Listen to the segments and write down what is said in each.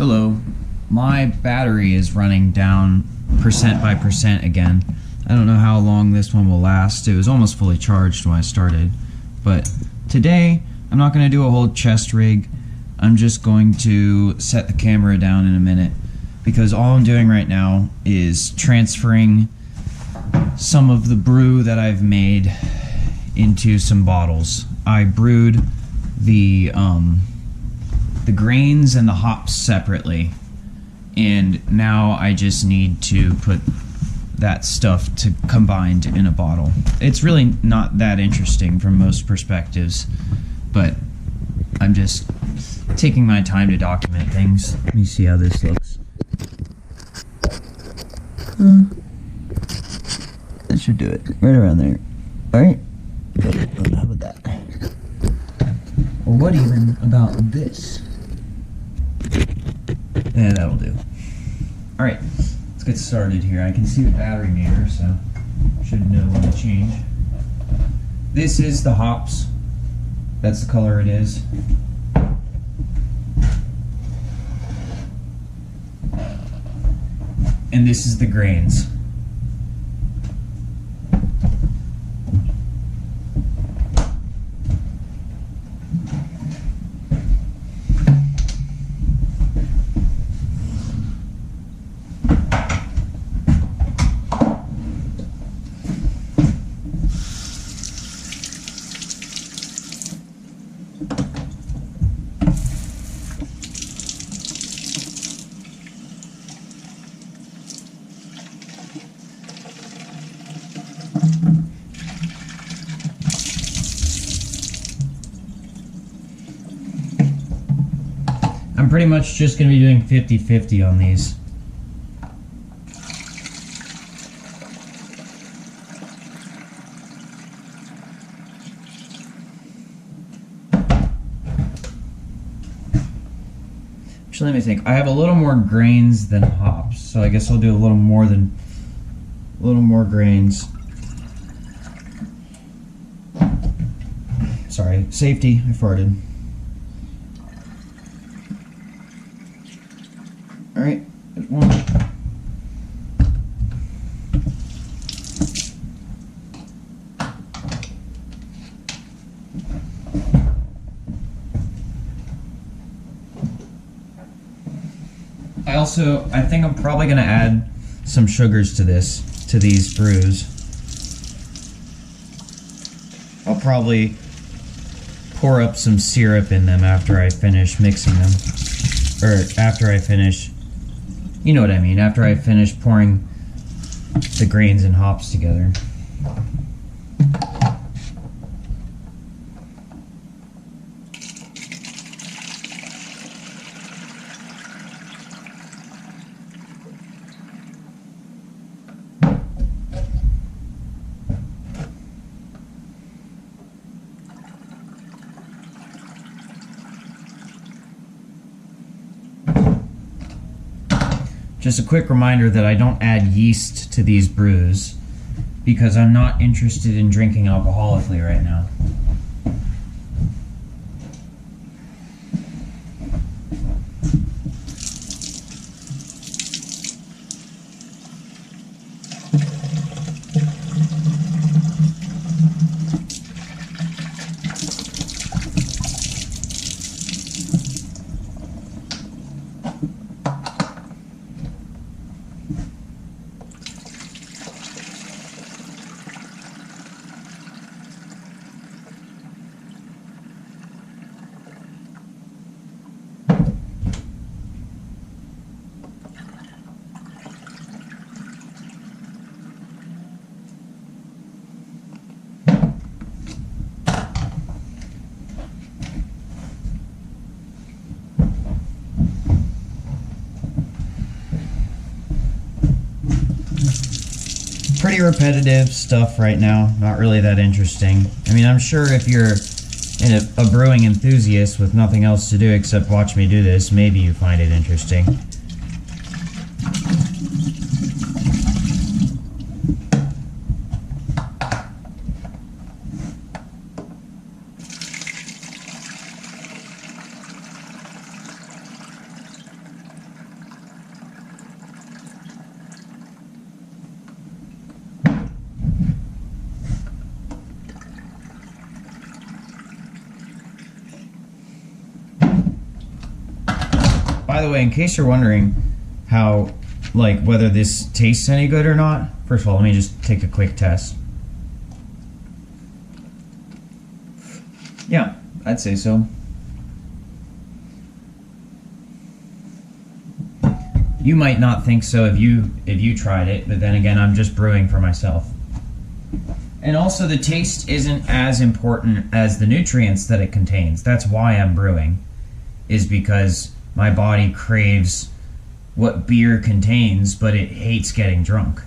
Hello. My battery is running down percent by percent again. I don't know how long this one will last. It was almost fully charged when I started. But today, I'm not going to do a whole chest rig. I'm just going to set the camera down in a minute, because all I'm doing right now is transferring some of the brew that I've made into some bottles. I brewed the grains and the hops separately, and now I just need to put that stuff to combined in a bottle. It's really not that interesting from most perspectives, but I'm just taking my time to document things. Let me see how this looks. That should do it. Right around there. Alright? How about that? Or what even about this? Yeah, that'll do. Alright, let's get started here. I can see the battery meter, so should know when to change. This is the hops. That's the color it is. And this is the grains. I'm pretty much just going to be doing 50-50 on these. Actually, let me think. I have a little more grains than hops, so I guess I'll do a little more grains. Sorry, safety, I farted. Alright, there's one. I think I'm probably going to add some sugars to these brews. I'll probably pour up some syrup in them after I finish mixing them. Or after I finish, you know what I mean, after I finish pouring the grains and hops together. Just a quick reminder that I don't add yeast to these brews because I'm not interested in drinking alcoholically right now. Pretty repetitive stuff right now, not really that interesting. I mean, I'm sure if you're a brewing enthusiast with nothing else to do except watch me do this, maybe you find it interesting. By the way, in case you're wondering how, like, whether this tastes any good or not, first of all, let me just take a quick test. Yeah, I'd say so. You might not think so if you tried it, but then again, I'm just brewing for myself. And also, the taste isn't as important as the nutrients that it contains. That's why I'm brewing, is because my body craves what beer contains, but it hates getting drunk.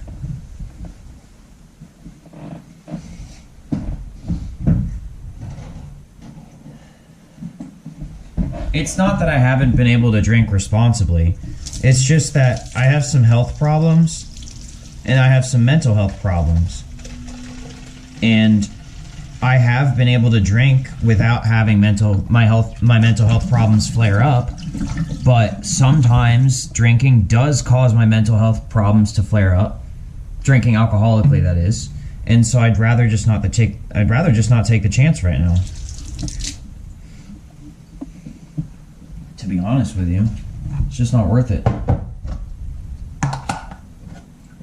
It's not that I haven't been able to drink responsibly. It's just that I have some health problems, and I have some mental health problems. And I have been able to drink without having my mental health problems flare up, but sometimes drinking does cause my mental health problems to flare up. Drinking alcoholically, that is. And so I'd rather just not take the chance right now. To be honest with you, it's just not worth it.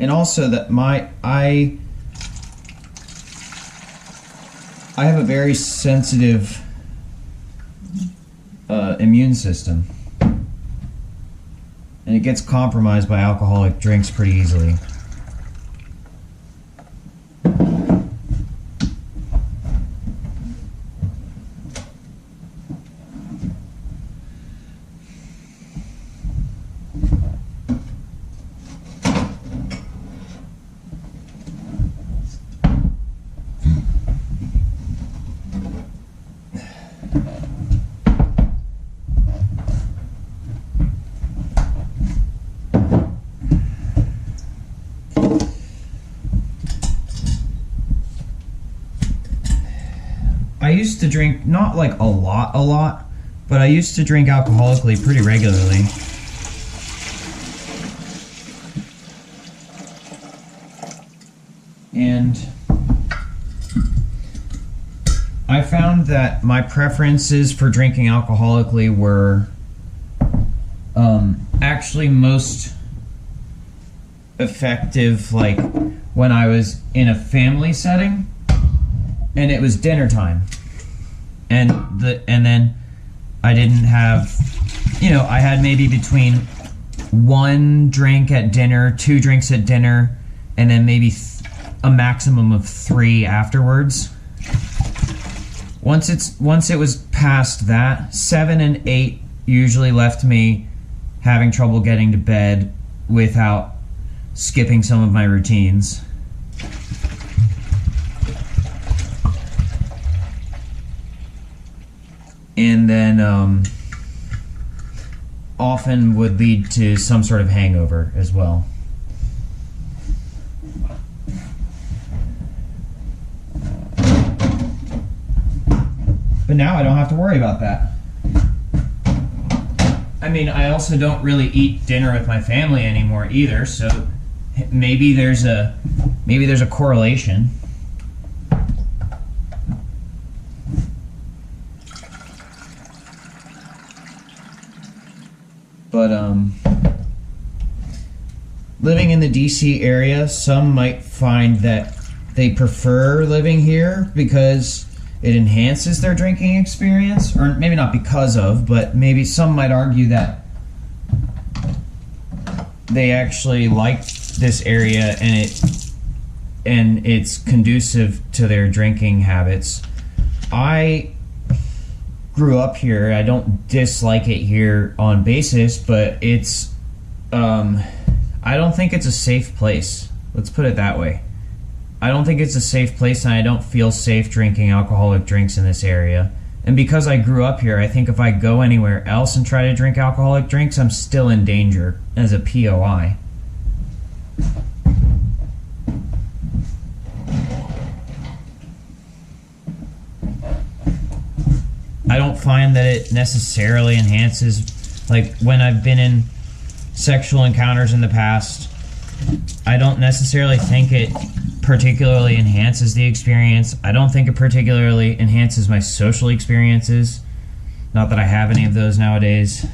And also that I have a very sensitive immune system, and it gets compromised by alcoholic drinks pretty easily. I used to drink, not like a lot, but I used to drink alcoholically pretty regularly. And I found that my preferences for drinking alcoholically were actually most effective like when I was in a family setting and it was dinner time. And then I didn't have, I had maybe between 1 drink at dinner, 2 drinks at dinner, and then maybe a maximum of 3 afterwards. Once it was past that, 7 and 8 usually left me having trouble getting to bed without skipping some of my routines. And then often would lead to some sort of hangover as well. But now I don't have to worry about that. I mean, I also don't really eat dinner with my family anymore either, so maybe there's a correlation. But living in the DC area, some might find that they prefer living here because it enhances their drinking experience, or maybe not because of, but maybe some might argue that they actually like this area and it's conducive to their drinking habits. I grew up here. I don't dislike it here on basis, but it's I don't think it's a safe place. Let's put it that way. I don't think it's a safe place, and I don't feel safe drinking alcoholic drinks in this area. And because I grew up here, I think if I go anywhere else and try to drink alcoholic drinks, I'm still in danger as a POI. I don't find that it necessarily enhances, like when I've been in sexual encounters in the past, I don't necessarily think it particularly enhances the experience. I don't think it particularly enhances my social experiences. Not that I have any of those nowadays.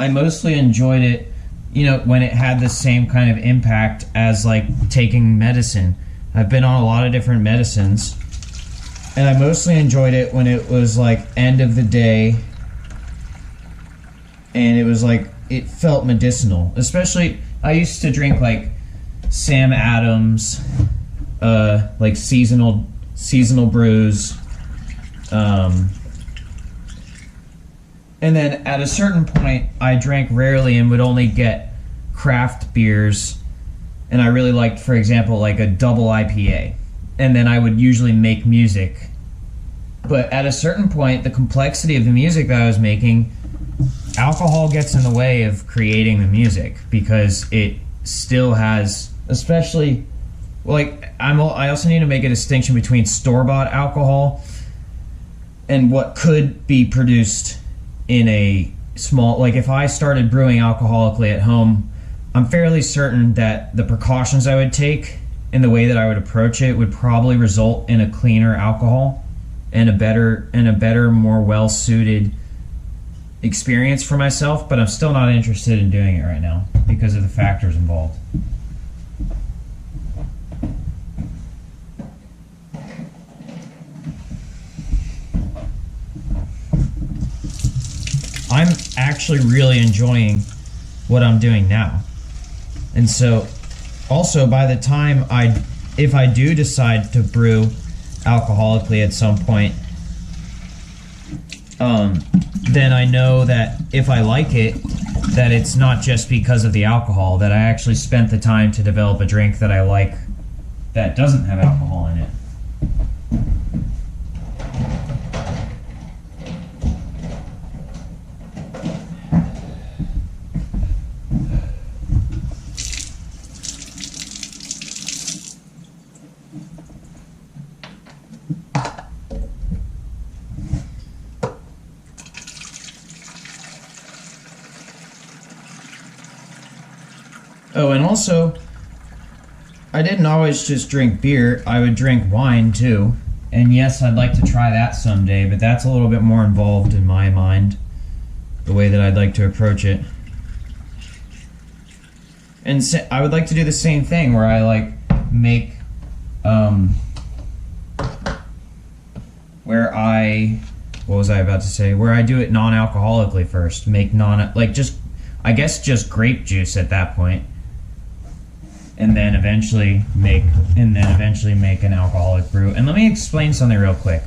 I mostly enjoyed it, you know, when it had the same kind of impact as like taking medicine. I've been on a lot of different medicines, and I mostly enjoyed it when it was like end of the day, and it was like, it felt medicinal. Especially, I used to drink like Sam Adams, like seasonal brews, and then at a certain point, I drank rarely and would only get craft beers. And I really liked, for example, like a double IPA. And then I would usually make music. But at a certain point, the complexity of the music that I was making, alcohol gets in the way of creating the music, because it still has, especially, like, I also need to make a distinction between store-bought alcohol and what could be produced in a small, like if I started brewing alcoholically at home, I'm fairly certain that the precautions I would take and the way that I would approach it would probably result in a cleaner alcohol and a better, more well-suited experience for myself, but I'm still not interested in doing it right now because of the factors involved. I'm actually really enjoying what I'm doing now. And so, also by the time if I do decide to brew alcoholically at some point, then I know that if I like it, that it's not just because of the alcohol, that I actually spent the time to develop a drink that I like that doesn't have alcohol in it. Oh, and also, I didn't always just drink beer, I would drink wine too. And yes, I'd like to try that someday, but that's a little bit more involved in my mind, the way that I'd like to approach it. And I would like to do the same thing where I like make, where I do it non-alcoholically first, I guess just grape juice at that point. And then eventually make an alcoholic brew. And let me explain something real quick.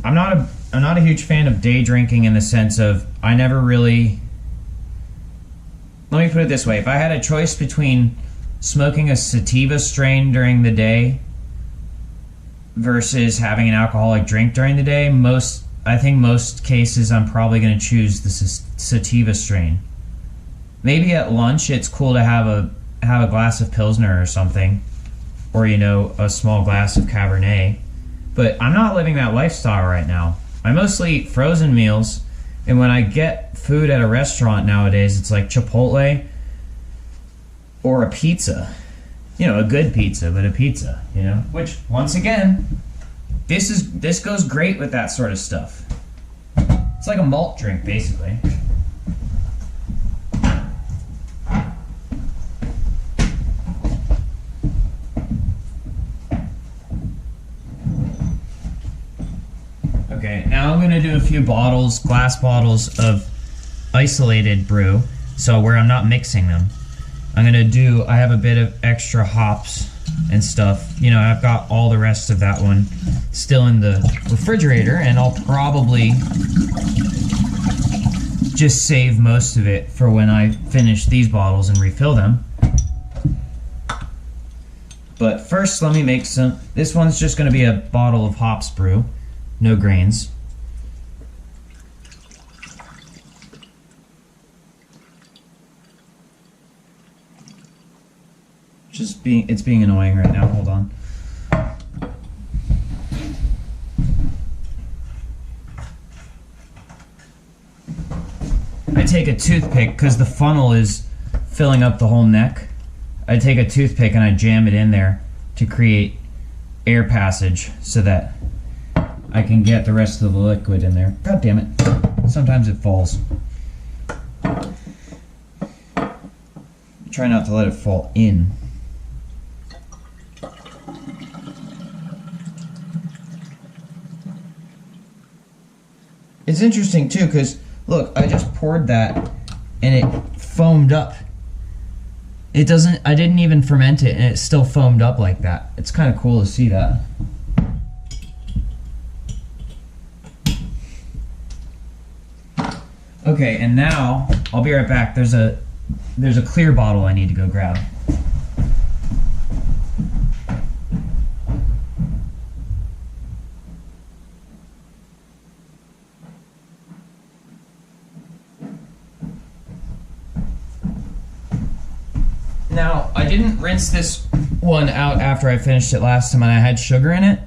I'm not a huge fan of day drinking in the sense of let me put it this way. If I had a choice between smoking a sativa strain during the day versus having an alcoholic drink during the day, I think most cases I'm probably going to choose the sativa strain. Maybe at lunch it's cool to have a glass of Pilsner or something, or a small glass of Cabernet, but I'm not living that lifestyle right now. I mostly eat frozen meals, and when I get food at a restaurant nowadays, it's like Chipotle or a pizza, a good pizza, but a pizza, which once again, this goes great with that sort of stuff. It's like a malt drink basically. Okay, now I'm going to do a few glass bottles of isolated brew, so where I'm not mixing them. I have a bit of extra hops and stuff. I've got all the rest of that one still in the refrigerator, and I'll probably just save most of it for when I finish these bottles and refill them. But first, let me make some. This one's just going to be a bottle of hops brew. No grains. It's being annoying right now. Hold on. I take a toothpick because the funnel is filling up the whole neck. I take a toothpick and I jam it in there to create air passage so that I can get the rest of the liquid in there. God damn it. Sometimes it falls. Try not to let it fall in. It's interesting too, because look, I just poured that and it foamed up. It doesn't, I didn't even ferment it and it still foamed up like that. It's kind of cool to see that. Okay, and now, I'll be right back. There's a clear bottle I need to go grab. Now, I didn't rinse this one out after I finished it last time and I had sugar in it.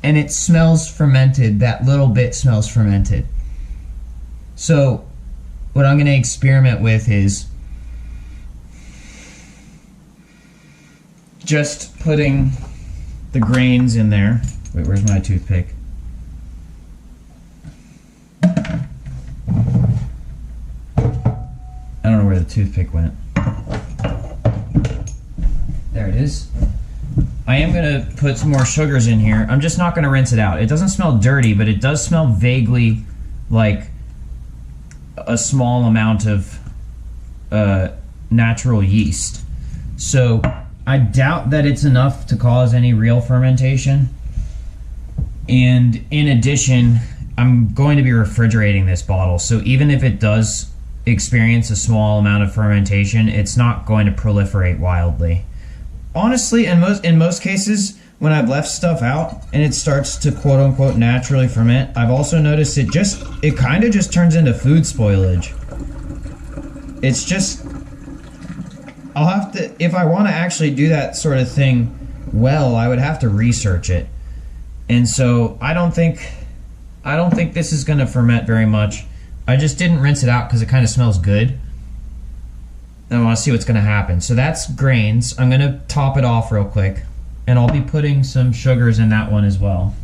And it smells fermented. That little bit smells fermented. So, what I'm going to experiment with is just putting the grains in there. Wait, where's my toothpick? I don't know where the toothpick went. There it is. I am going to put some more sugars in here. I'm just not going to rinse it out. It doesn't smell dirty, but it does smell vaguely like a small amount of natural yeast. So I doubt that it's enough to cause any real fermentation. And in addition, I'm going to be refrigerating this bottle. So even if it does experience a small amount of fermentation, it's not going to proliferate wildly. Honestly, in most cases, when I've left stuff out and it starts to quote unquote naturally ferment, I've also noticed it kind of just turns into food spoilage. It's just, I'll have to, if I want to actually do that sort of thing well, I would have to research it. And so I don't think this is going to ferment very much. I just didn't rinse it out because it kind of smells good. I want to see what's going to happen. So that's grains. I'm going to top it off real quick. And I'll be putting some sugars in that one as well.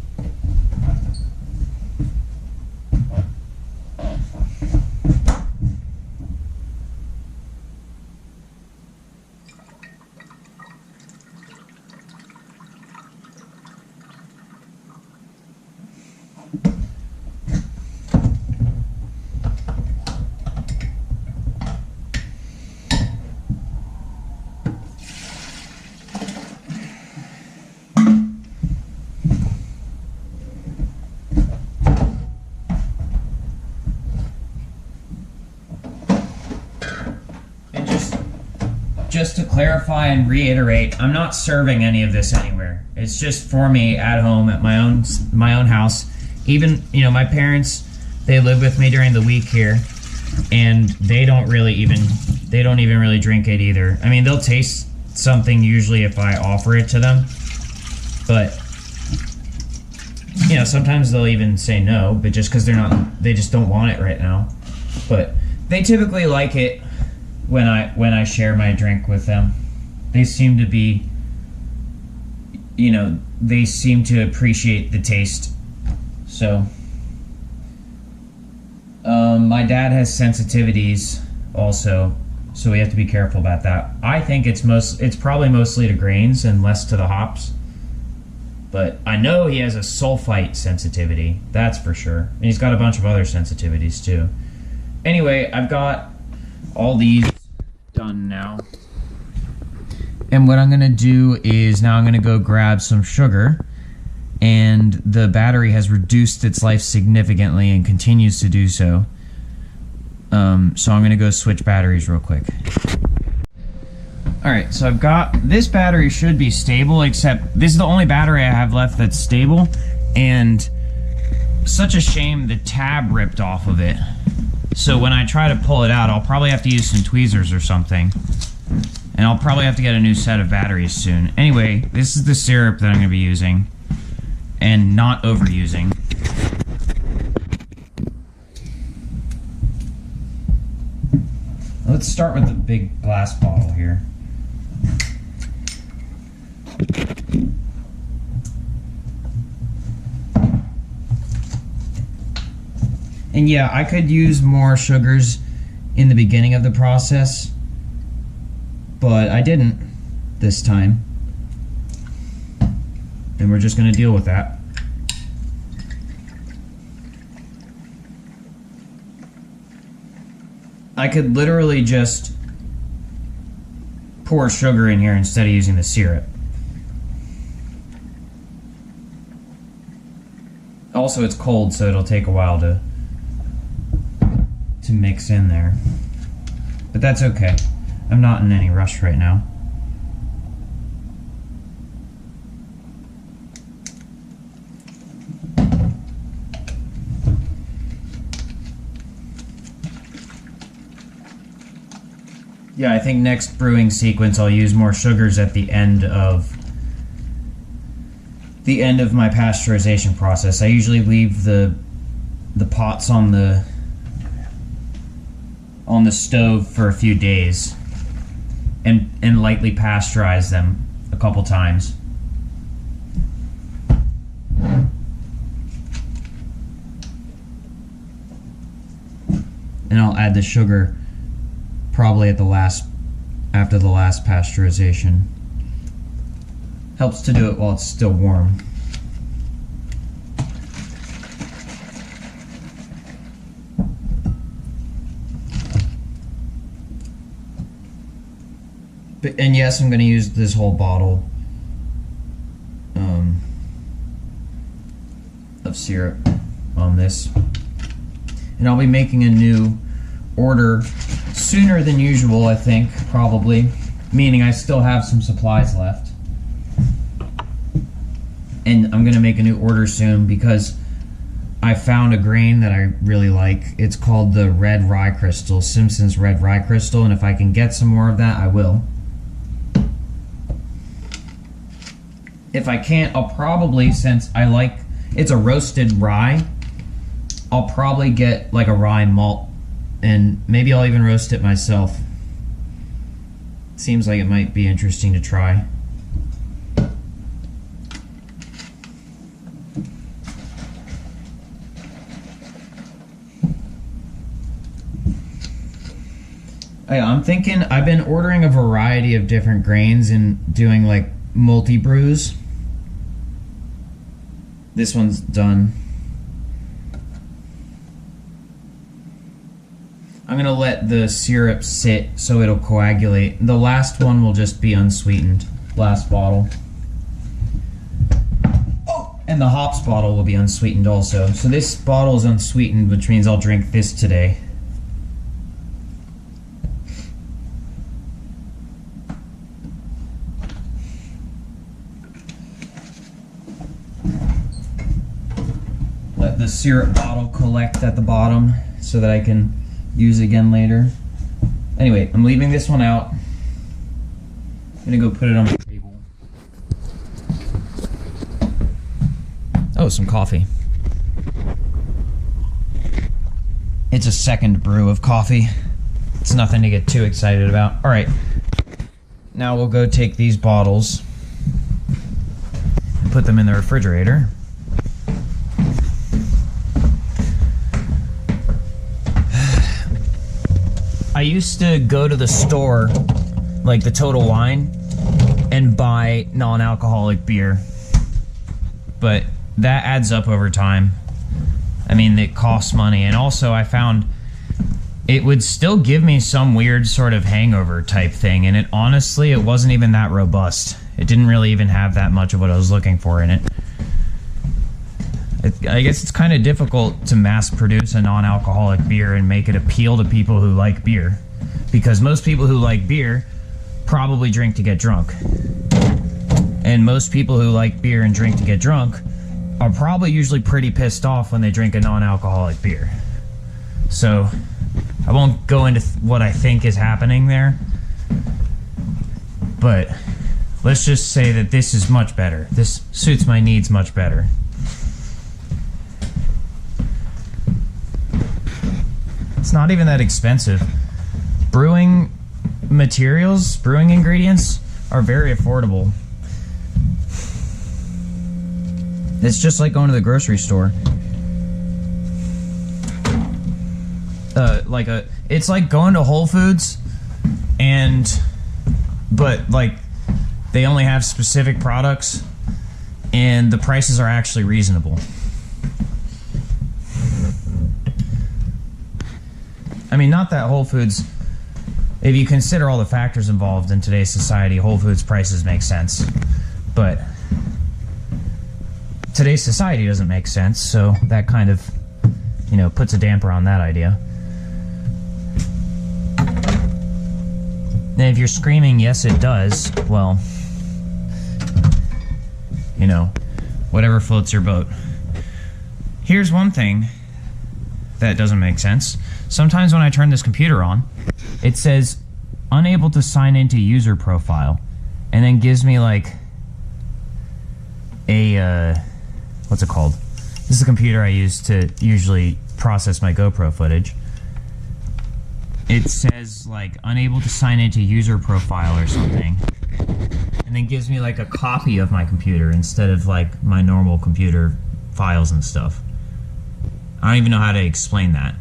Just to clarify and reiterate, I'm not serving any of this anywhere. It's just for me at home at my own house. Even, you know, my parents, they live with me during the week here, and they don't even really drink it either. I mean, they'll taste something usually if I offer it to them, but you know, sometimes they'll even say no, but just because they just don't want it right now. But they typically like it when I share my drink with them. They seem to be, you know, they seem to appreciate the taste. So my dad has sensitivities also, so we have to be careful about that. I think it's probably mostly to grains and less to the hops, but I know he has a sulfite sensitivity, that's for sure, and he's got a bunch of other sensitivities too. Anyway, I've got all these done now. And what I'm going to do is now I'm going to go grab some sugar, and the battery has reduced its life significantly and continues to do so. So I'm going to go switch batteries real quick. Alright, so I've got, this battery should be stable, except this is the only battery I have left that's stable, and such a shame the tab ripped off of it. So when I try to pull it out, I'll probably have to use some tweezers or something. And I'll probably have to get a new set of batteries soon. Anyway, this is the syrup that I'm going to be using. And not overusing. Let's start with the big glass bottle here. And yeah, I could use more sugars in the beginning of the process, but I didn't this time. And we're just gonna deal with that. I could literally just pour sugar in here instead of using the syrup. Also, it's cold, so it'll take a while to mix in there. But that's okay. I'm not in any rush right now. Yeah, I think next brewing sequence I'll use more sugars at the end of my pasteurization process. I usually leave the pots on the stove for a few days and lightly pasteurize them a couple times. And I'll add the sugar probably after the last pasteurization. Helps to do it while it's still warm. And yes, I'm going to use this whole bottle of syrup on this. And I'll be making a new order sooner than usual, I think, probably. Meaning I still have some supplies left. And I'm going to make a new order soon because I found a grain that I really like. It's called the Red Rye Crystal, Simpson's Red Rye Crystal, and if I can get some more of that, I will. If I can't, I'll probably, since I like, it's a roasted rye, I'll probably get like a rye malt, and maybe I'll even roast it myself. Seems like it might be interesting to try. I'm thinking, I've been ordering a variety of different grains and doing like multi-brews. This one's done. I'm gonna let the syrup sit so it'll coagulate. The last one will just be unsweetened. Last bottle. Oh, and the hops bottle will be unsweetened also. So this bottle is unsweetened, which means I'll drink this today. Let the syrup bottle collect at the bottom so that I can use it again later. Anyway, I'm leaving this one out. I'm gonna go put it on the table. Oh, some coffee. It's a second brew of coffee. It's nothing to get too excited about. Alright, now we'll go take these bottles and put them in the refrigerator. I used to go to the store, like the Total Wine, and buy non-alcoholic beer. But that adds up over time. I mean, it costs money. And also I found it would still give me some weird sort of hangover type thing. And honestly, it wasn't even that robust. It didn't really even have that much of what I was looking for in it. I guess it's kind of difficult to mass produce a non-alcoholic beer and make it appeal to people who like beer, because most people who like beer probably drink to get drunk, and most people who like beer and drink to get drunk are probably usually pretty pissed off when they drink a non-alcoholic beer. So I won't go into what I think is happening there, but let's just say that this is much better. This suits my needs much better. It's not even that expensive. Brewing materials, brewing ingredients are very affordable. It's just like going to the grocery store. It's like going to Whole Foods and but like they only have specific products and the prices are actually reasonable. I mean, not that Whole Foods, if you consider all the factors involved in today's society, Whole Foods prices make sense, but today's society doesn't make sense, so that kind of, you know, puts a damper on that idea. And if you're screaming, yes it does, well, you know, whatever floats your boat. Here's one thing that doesn't make sense. Sometimes when I turn this computer on, it says unable to sign into user profile, and then gives me like a what's it called? This is the computer I use to usually process my GoPro footage. It says like unable to sign into user profile or something, and then gives me like a copy of my computer instead of like my normal computer files and stuff. I don't even know how to explain that,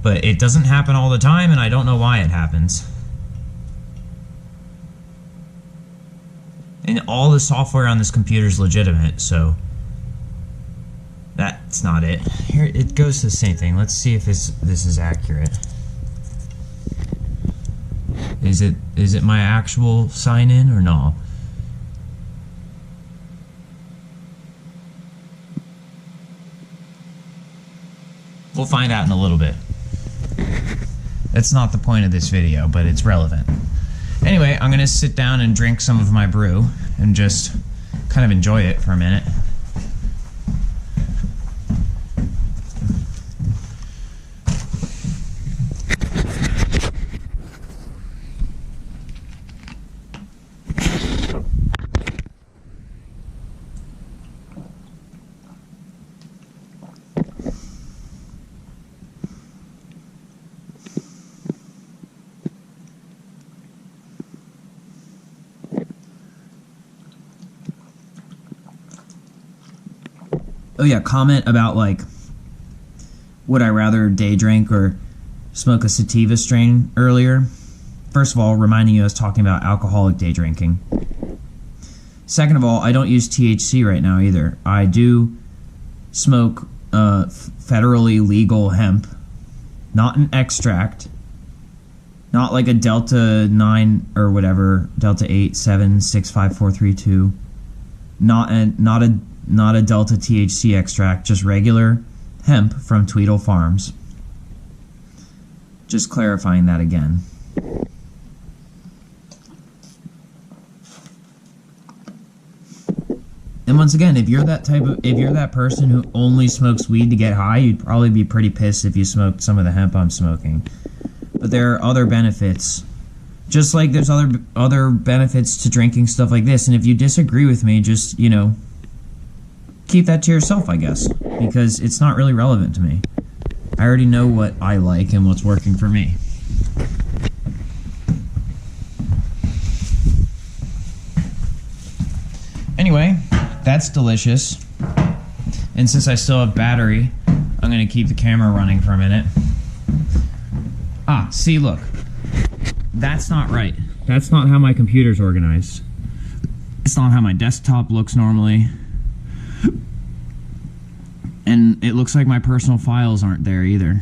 but it doesn't happen all the time, and I don't know why it happens. And all the software on this computer is legitimate, so that's not it. Here it goes to the same thing. Let's see if this is accurate. Is it my actual sign in or no? We'll find out in a little bit. That's not the point of this video, but it's relevant. Anyway, I'm gonna sit down and drink some of my brew and just kind of enjoy it for a minute. Oh yeah, comment about like, would I rather day drink or smoke a sativa strain earlier? First of all, reminding you I was talking about alcoholic day drinking. Second of all, I don't use THC right now either. I do smoke federally legal hemp, not an extract, not like a Delta 9 or whatever, Delta 8, 7, 6, 5, 4, 3, 2, not a Delta THC extract, just regular hemp from Tweedle Farms. Just clarifying that again. And once again, if you're that person who only smokes weed to get high, you'd probably be pretty pissed if you smoked some of the hemp I'm smoking. But there are other benefits. Just like there's other benefits to drinking stuff like this. And if you disagree with me, just, you know, keep that to yourself, I guess, because it's not really relevant to me. I already know what I like and what's working for me. Anyway, that's delicious. And since I still have battery, I'm going to keep the camera running for a minute. Ah, see, look. That's not right. That's not how my computer's organized. It's not how my desktop looks normally. And it looks like my personal files aren't there either.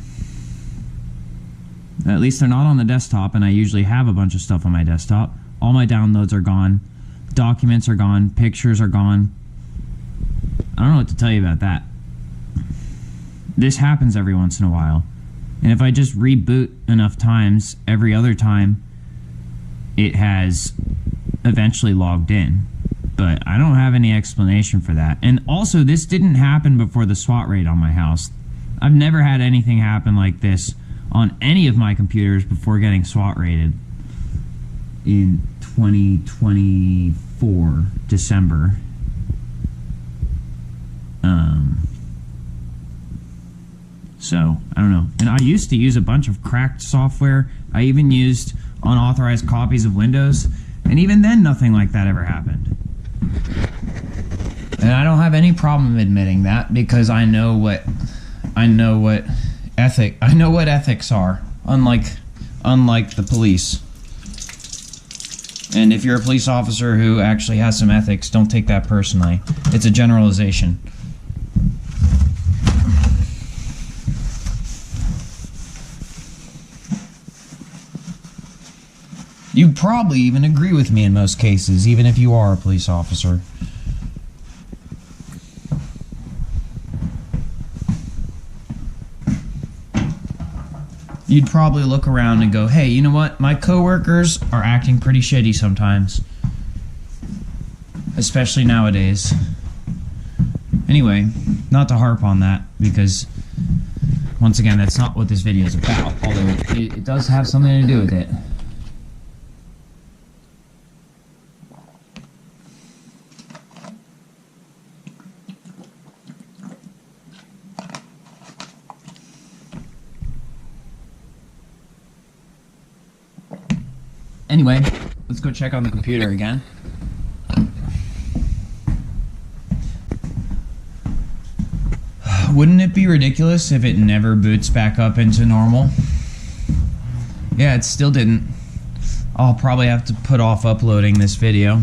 At least they're not on the desktop, and I usually have a bunch of stuff on my desktop. All my downloads are gone. Documents are gone. Pictures are gone. I don't know what to tell you about that. This happens every once in a while. And if I just reboot enough times, every other time it has eventually logged in. But I don't have any explanation for that. And also, this didn't happen before the SWAT raid on my house. I've never had anything happen like this on any of my computers before getting SWAT raided in 2024, December. So, I don't know. And I used to use a bunch of cracked software. I even used unauthorized copies of Windows. And even then, nothing like that ever happened. And I don't have any problem admitting that, because I know what ethics are, unlike the police. And if you're a police officer who actually has some ethics, don't take that personally. It's a generalization. You'd probably even agree with me in most cases, even if you are a police officer. You'd probably look around and go, hey, you know what? My coworkers are acting pretty shitty sometimes. Especially nowadays. Anyway, not to harp on that, because once again, that's not what this video is about, although it does have something to do with it. Anyway, let's go check on the computer again. Wouldn't it be ridiculous if it never boots back up into normal? Yeah, it still didn't. I'll probably have to put off uploading this video.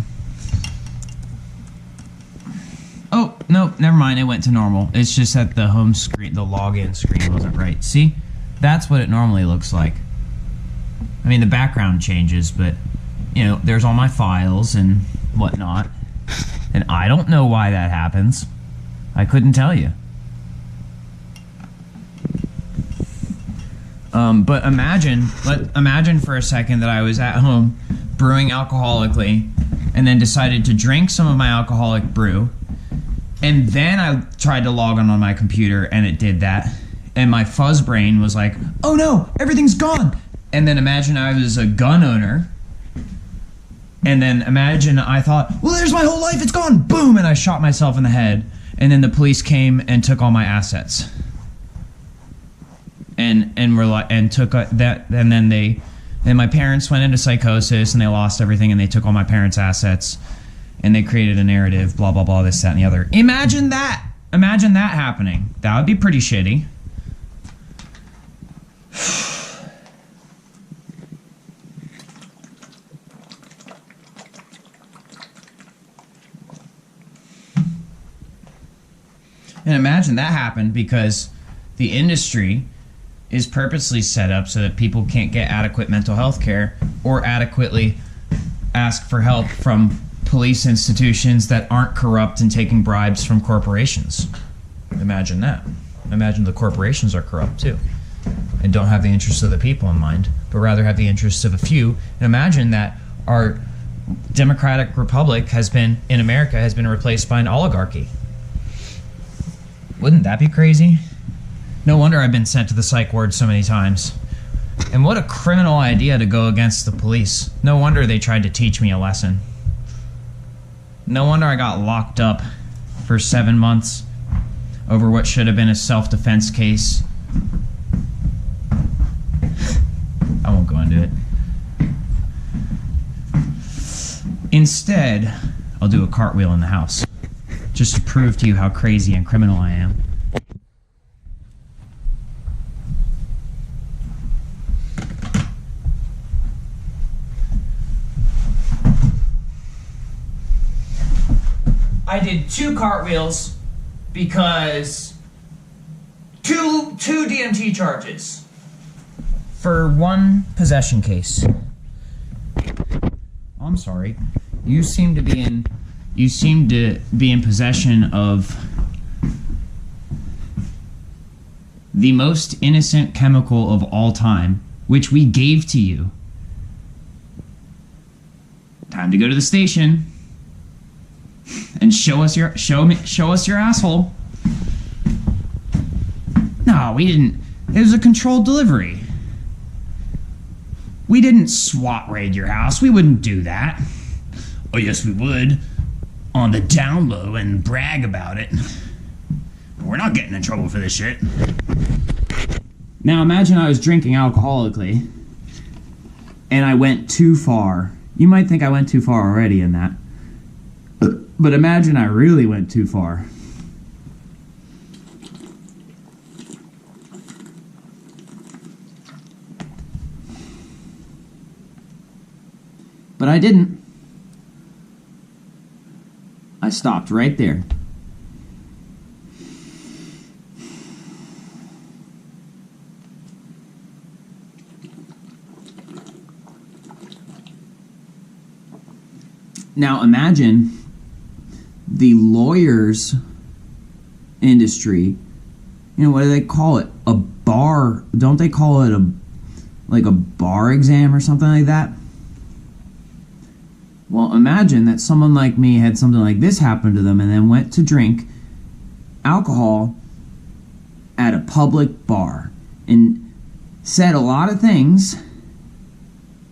Oh, no, never mind, it went to normal. It's just that the home screen, the login screen wasn't right. See? That's what it normally looks like. I mean, the background changes, but, you know, there's all my files and whatnot. And I don't know why that happens. I couldn't tell you. But imagine for a second that I was at home brewing alcoholically and then decided to drink some of my alcoholic brew. And then I tried to log on my computer and it did that. And my fuzz brain was like, oh no, everything's gone. And then imagine I was a gun owner. And then imagine I thought, well, there's my whole life, it's gone, boom, and I shot myself in the head. And then the police came and took all my assets. And were like, and took that, and then my parents went into psychosis and they lost everything and they took all my parents' assets and they created a narrative, blah blah blah, this, that, and the other. Imagine that happening. That would be pretty shitty. And imagine that happened because the industry is purposely set up so that people can't get adequate mental health care or adequately ask for help from police institutions that aren't corrupt and taking bribes from corporations. Imagine that. Imagine the corporations are corrupt too and don't have the interests of the people in mind, but rather have the interests of a few. And imagine that our democratic republic in America has been replaced by an oligarchy. Wouldn't that be crazy? No wonder I've been sent to the psych ward so many times. And what a criminal idea to go against the police. No wonder they tried to teach me a lesson. No wonder I got locked up for 7 months over what should have been a self-defense case. I won't go into it. Instead, I'll do a cartwheel in the house, just to prove to you how crazy and criminal I am. I did 2 cartwheels because two DMT charges for 1 possession case. I'm sorry. You seem to be in possession of the most innocent chemical of all time, which we gave to you. Time to go to the station and show us your asshole. No, we didn't. It was a controlled delivery. We didn't SWAT raid your house. We wouldn't do that. Oh yes, we would. On the down low and brag about it. We're not getting in trouble for this shit. Now imagine I was drinking alcoholically and I went too far. You might think I went too far already in that. But imagine I really went too far. But I didn't. I stopped right there. Now imagine the lawyers industry. You know, what do they call it? A bar. Don't they call it a bar exam or something like that? Well, imagine that someone like me had something like this happen to them and then went to drink alcohol at a public bar and said a lot of things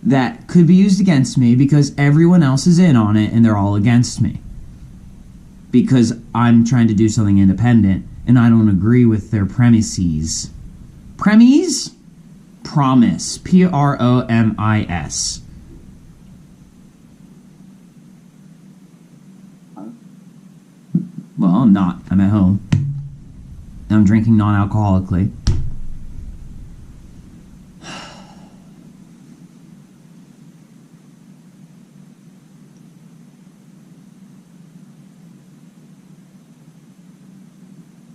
that could be used against me because everyone else is in on it and they're all against me. Because I'm trying to do something independent and I don't agree with their premises. Premise? Promise. Promis. Well, I'm not. I'm at home. I'm drinking non-alcoholically.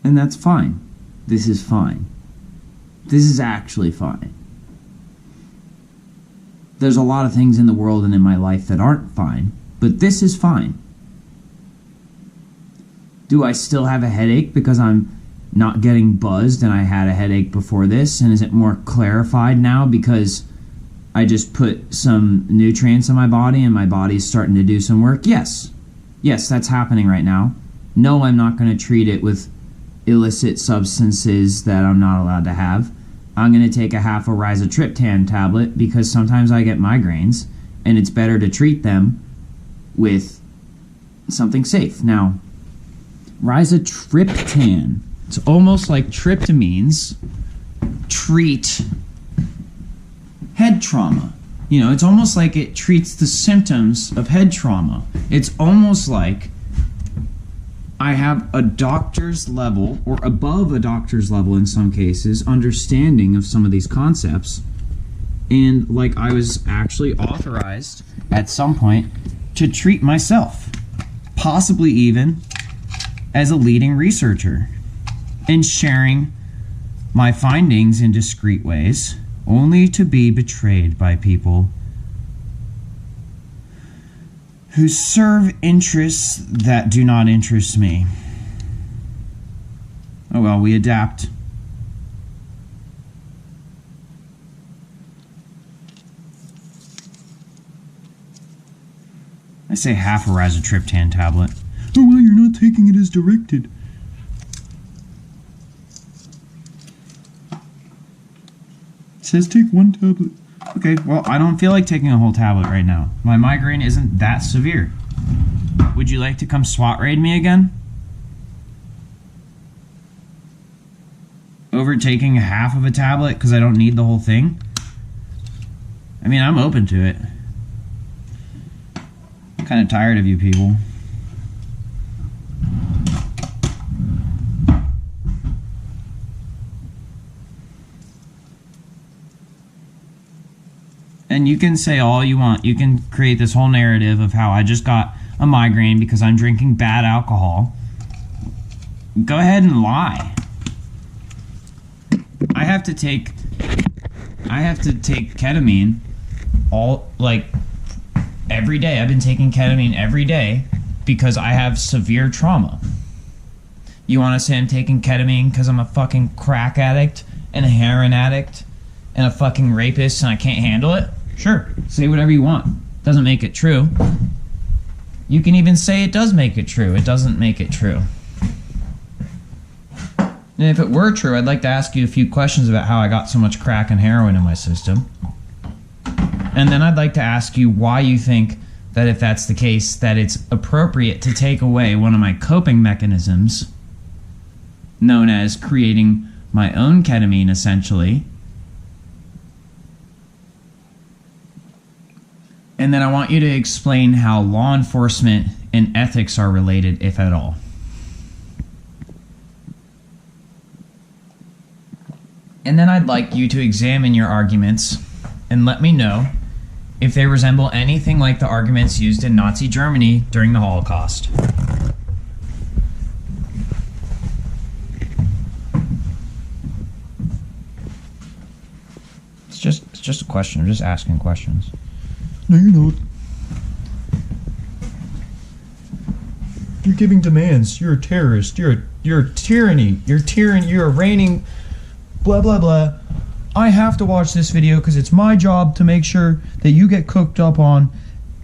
And that's fine. This is fine. This is actually fine. There's a lot of things in the world and in my life that aren't fine, but this is fine. Do I still have a headache because I'm not getting buzzed and I had a headache before this? And is it more clarified now because I just put some nutrients in my body and my body's starting to do some work? Yes. Yes, that's happening right now. No, I'm not going to treat it with illicit substances that I'm not allowed to have. I'm going to take a half a rizatriptan tablet because sometimes I get migraines and it's better to treat them with something safe. Now, rizatriptan, it's almost like tryptamines treat head trauma. You know, it's almost like it treats the symptoms of head trauma. It's almost like I have a doctor's level, or above a doctor's level in some cases, understanding of some of these concepts. And like I was actually authorized at some point to treat myself, possibly even as a leading researcher, and sharing my findings in discreet ways, only to be betrayed by people who serve interests that do not interest me. Oh well, we adapt. I say half a rizatriptan tablet. Oh well, you're not taking it as directed. It says take one tablet. Okay, well, I don't feel like taking a whole tablet right now. My migraine isn't that severe. Would you like to come SWAT raid me again? Over taking half of a tablet because I don't need the whole thing? I mean, I'm open to it. I'm kind of tired of you people. And you can say all you want. You can create this whole narrative of how I just got a migraine because I'm drinking bad alcohol. Go ahead and lie. I have to take ketamine every day. I've been taking ketamine every day because I have severe trauma. You want to say I'm taking ketamine because I'm a fucking crack addict and a heroin addict and a fucking rapist and I can't handle it? Sure, say whatever you want. Doesn't make it true. You can even say it does make it true. It doesn't make it true. And if it were true, I'd like to ask you a few questions about how I got so much crack and heroin in my system. And then I'd like to ask you why you think that if that's the case, that it's appropriate to take away one of my coping mechanisms, known as creating my own ketamine, essentially. And then I want you to explain how law enforcement and ethics are related, if at all. And then I'd like you to examine your arguments and let me know if they resemble anything like the arguments used in Nazi Germany during the Holocaust. just a question. I'm just asking questions. No, you're not. You're giving demands. You're a terrorist. You're a tyranny. You're tyranny. You're a reigning blah blah blah. I have to watch this video because it's my job to make sure that you get cooked up on,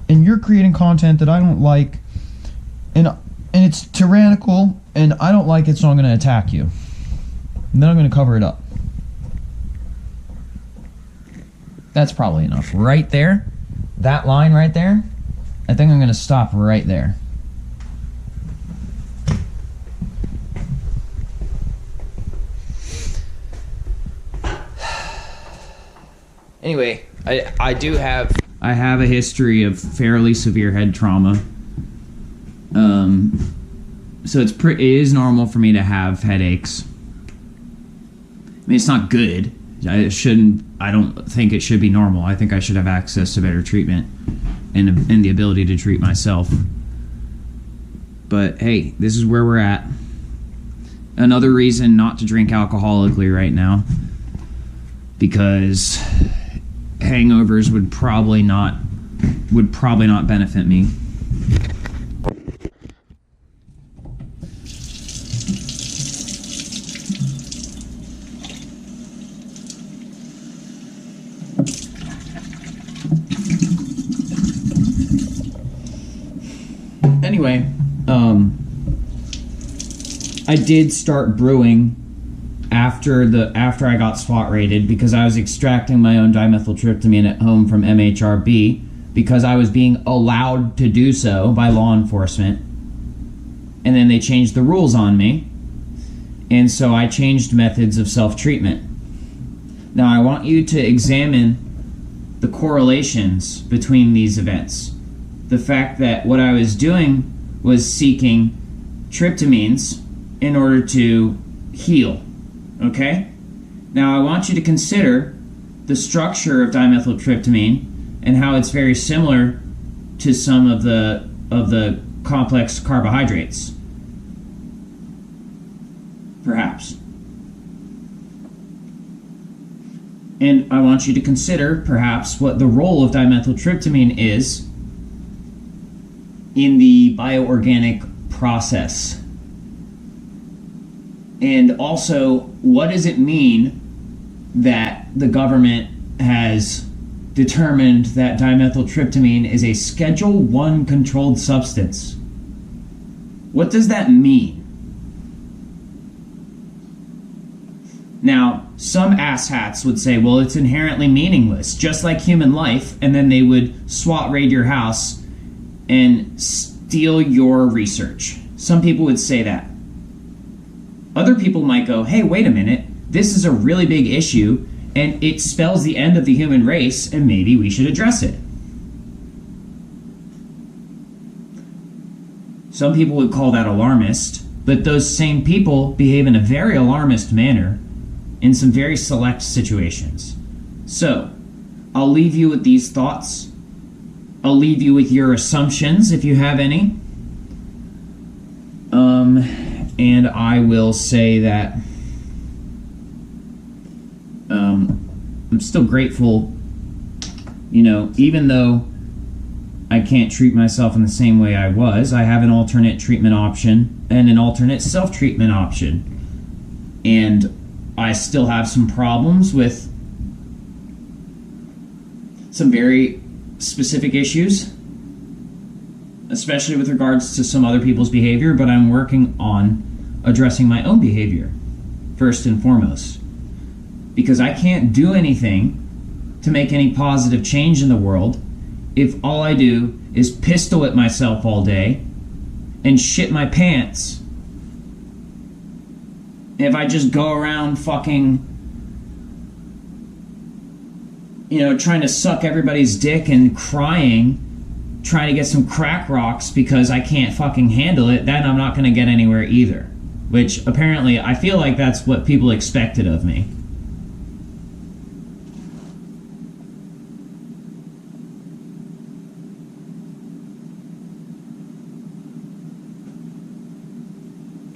and you're creating content that I don't like, and it's tyrannical, and I don't like it, so I'm going to attack you. And then I'm going to cover it up. That's probably enough. Right there, that line right there, I think I'm going to stop right there. Anyway, I have a history of fairly severe head trauma. So it is normal for me to have headaches. I mean, it's not good. I don't think it should be normal. I think I should have access to better treatment and the ability to treat myself. But hey, this is where we're at. Another reason not to drink alcoholically right now, because hangovers would probably not benefit me. Anyway, I did start brewing after I got SWAT raided because I was extracting my own dimethyltryptamine at home from MHRB because I was being allowed to do so by law enforcement, and then they changed the rules on me, and so I changed methods of self-treatment. Now I want you to examine the correlations between these events. The fact that what I was doing was seeking tryptamines in order to heal. Okay? Now I want you to consider the structure of dimethyltryptamine and how it's very similar to some of the complex carbohydrates. Perhaps. And I want you to consider perhaps what the role of dimethyltryptamine is in the bioorganic process. And also, what does it mean that the government has determined that dimethyltryptamine is a Schedule I controlled substance? What does that mean? Now, some asshats would say, well, it's inherently meaningless, just like human life, and then they would SWAT raid your house and steal your research. Some people would say that. Other people might go, hey, wait a minute, this is a really big issue, and it spells the end of the human race, and maybe we should address it. Some people would call that alarmist, but those same people behave in a very alarmist manner in some very select situations. So, I'll leave you with these thoughts. I'll leave you with your assumptions, if you have any. And I will say that I'm still grateful, you know, even though I can't treat myself in the same way I was, I have an alternate treatment option and an alternate self-treatment option. And I still have some problems with some very specific issues, especially with regards to some other people's behavior, but I'm working on addressing my own behavior first and foremost, because I can't do anything to make any positive change in the world if all I do is pistol at myself all day and shit my pants. If I just go around fucking, you know, trying to suck everybody's dick and crying, trying to get some crack rocks because I can't fucking handle it, then I'm not going to get anywhere either. Which, apparently, I feel like that's what people expected of me.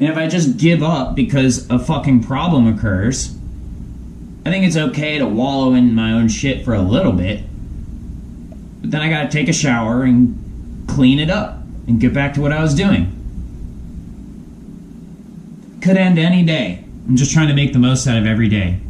And if I just give up because a fucking problem occurs, I think it's okay to wallow in my own shit for a little bit. But then I gotta take a shower and clean it up and get back to what I was doing. Could end any day. I'm just trying to make the most out of every day.